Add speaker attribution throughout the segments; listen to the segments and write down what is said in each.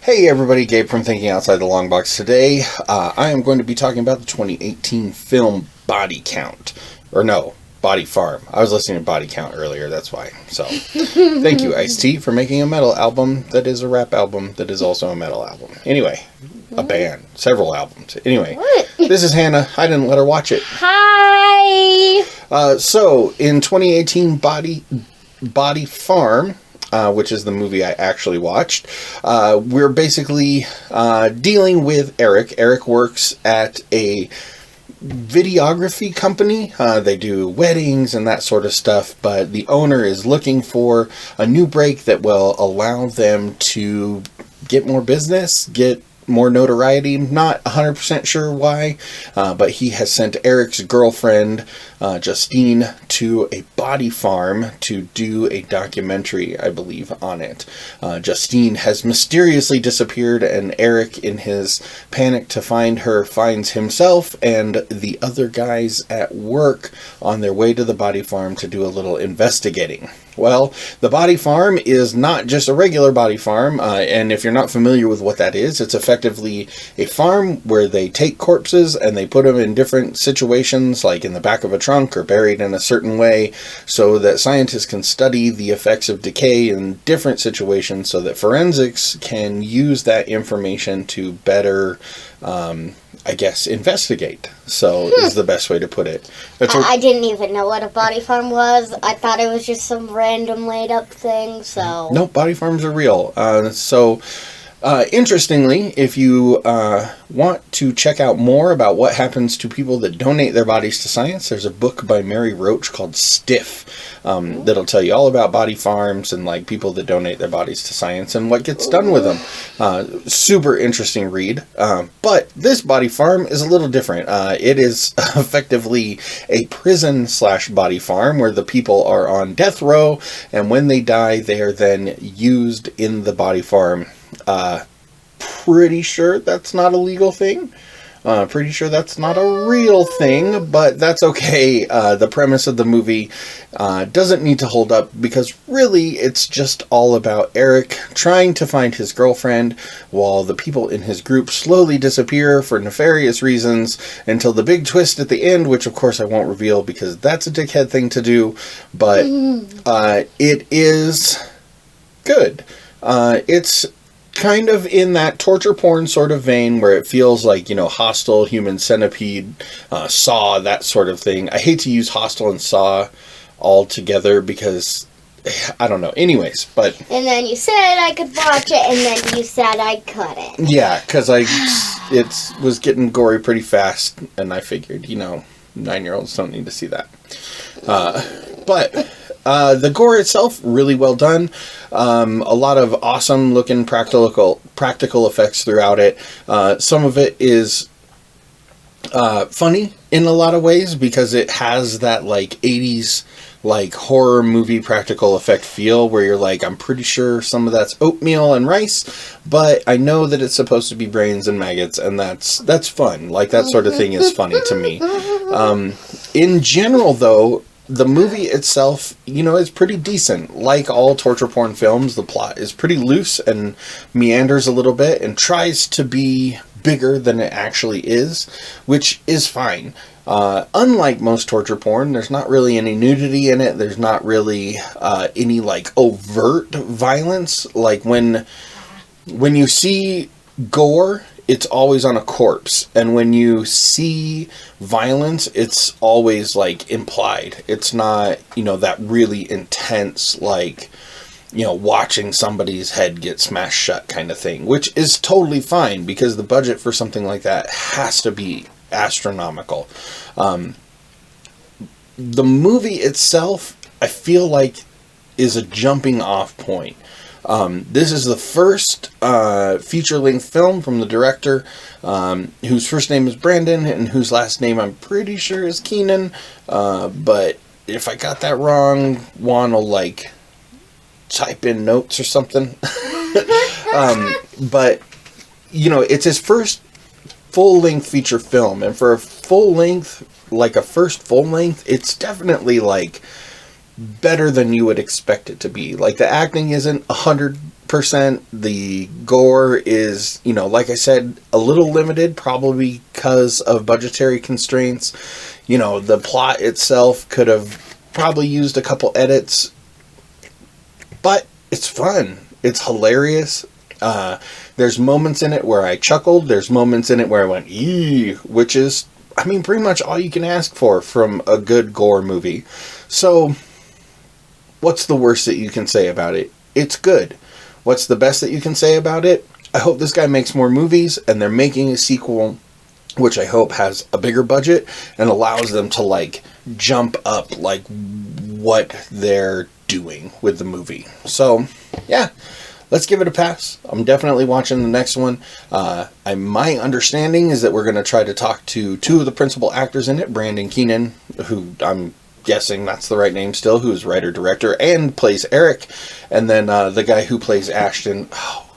Speaker 1: Hey everybody, Gabe from Thinking Outside the Longbox. Today, I am going to be talking about the 2018 film Body Count. Or no, Body Farm. I was listening to Body Count earlier, that's why. So, thank you, Ice-T, for making a metal album that is a rap album that is also a metal album. Anyway, a band. Several albums. Anyway, this is Hannah. I didn't let her watch it.
Speaker 2: Hi!
Speaker 1: So, in 2018 Body Farm, which is the movie I actually watched, we're basically dealing with Eric. Eric works at a videography company. They do weddings and that sort of stuff, but the owner is looking for a new break that will allow them to get more business, get more notoriety. Not 100% sure why, but he has sent Eric's girlfriend, Justine, to a body farm to do a documentary, I believe, on it. Justine has mysteriously disappeared, and Eric, in his panic to find her, finds himself and the other guys at work on their way to the body farm to do a little investigating. Well, the body farm is not just a regular body farm, and if you're not familiar with what that is, it's effectively a farm where they take corpses and they put them in different situations, like in the back of a trunk or buried in a certain way, so that scientists can study the effects of decay in different situations so that forensics can use that information to better, investigate. So is the best way to put it.
Speaker 2: I didn't even know what a body farm was. I thought it was just some random made-up thing, so...
Speaker 1: Nope, body farms are real. Interestingly, if you want to check out more about what happens to people that donate their bodies to science, there's a book by Mary Roach called Stiff that'll tell you all about body farms and like people that donate their bodies to science and what gets done with them. Super interesting read. But this body farm is a little different. It is effectively a prison/body farm where the people are on death row, and when they die, they are then used in the body farm. Pretty sure that's not a legal thing. Pretty sure that's not a real thing, but that's okay. The premise of the movie doesn't need to hold up because really it's just all about Eric trying to find his girlfriend while the people in his group slowly disappear for nefarious reasons until the big twist at the end, which of course I won't reveal because that's a dickhead thing to do, but it is good. It's kind of in that torture porn sort of vein where it feels like, Hostel, Human Centipede, Saw, that sort of thing. I hate to use Hostel and Saw all together because, I don't know. Anyways, but... And
Speaker 2: then you said I could watch it, and then you said I couldn't.
Speaker 1: Yeah, because it was getting gory pretty fast, and I figured, 9-year-olds don't need to see that. But... the gore itself, really well done. A lot of awesome looking practical effects throughout it. Some of it is funny in a lot of ways because it has that 80s horror movie practical effect feel where you're like, I'm pretty sure some of that's oatmeal and rice, but I know that it's supposed to be brains and maggots, and that's fun. That sort of thing is funny to me. In general, though, the movie itself, is pretty decent. Like all torture porn films, the plot is pretty loose and meanders a little bit and tries to be bigger than it actually is, which is fine. Unlike most torture porn, there's not really any nudity in it. There's not really any overt violence. When you see gore, it's always on a corpse, and when you see violence, it's always implied. It's not, that really intense, watching somebody's head get smashed shut kind of thing, which is totally fine because the budget for something like that has to be astronomical. The movie itself, I feel like, is a jumping off point. This is the first feature-length film from the director, whose first name is Brandon and whose last name I'm pretty sure is Keenan. But if I got that wrong, Juan will type in notes or something. But it's his first full-length feature film, and for a full-length, a first full-length, it's definitely better than you would expect it to be. Like, the acting isn't 100%. The gore is, like I said, a little limited, probably because of budgetary constraints. The plot itself could have probably used a couple edits, but it's fun. It's hilarious. There's moments in it where I chuckled. There's moments in it where I went, eee, which is, pretty much all you can ask for from a good gore movie. So, what's the worst that you can say about it? It's good. What's the best that you can say about it? I hope this guy makes more movies, and they're making a sequel, which I hope has a bigger budget and allows them to, jump up, what they're doing with the movie. So, yeah. Let's give it a pass. I'm definitely watching the next one. My understanding is that we're going to try to talk to two of the principal actors in it. Brandon Keenan, who I'm guessing that's the right name still, who's writer-director and plays Eric. And then the guy who plays Ashton. Oh,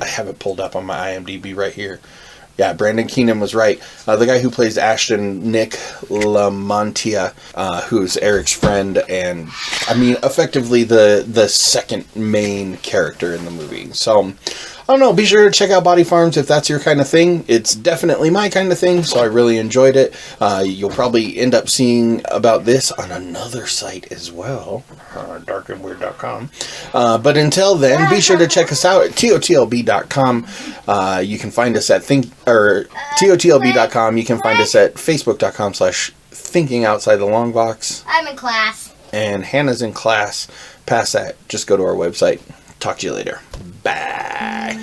Speaker 1: I have it pulled up on my IMDb right here. Yeah, Brandon Keenan was right. The guy who plays Ashton, Nick Lamontia, who's Eric's friend, and effectively the second main character in the movie. So, I don't know, be sure to check out Body Farms if that's your kind of thing. It's definitely my kind of thing, so I really enjoyed it. You'll probably end up seeing about this on another site as well, darkandweird.com. But until then, be sure to check us out at totlb.com. You can find us at totlb.com. You can find us at facebook.com/thinkingoutsidethelongbox.
Speaker 2: I'm in class.
Speaker 1: And Hannah's in class. Past that, just go to our website. Talk to you later. Bye.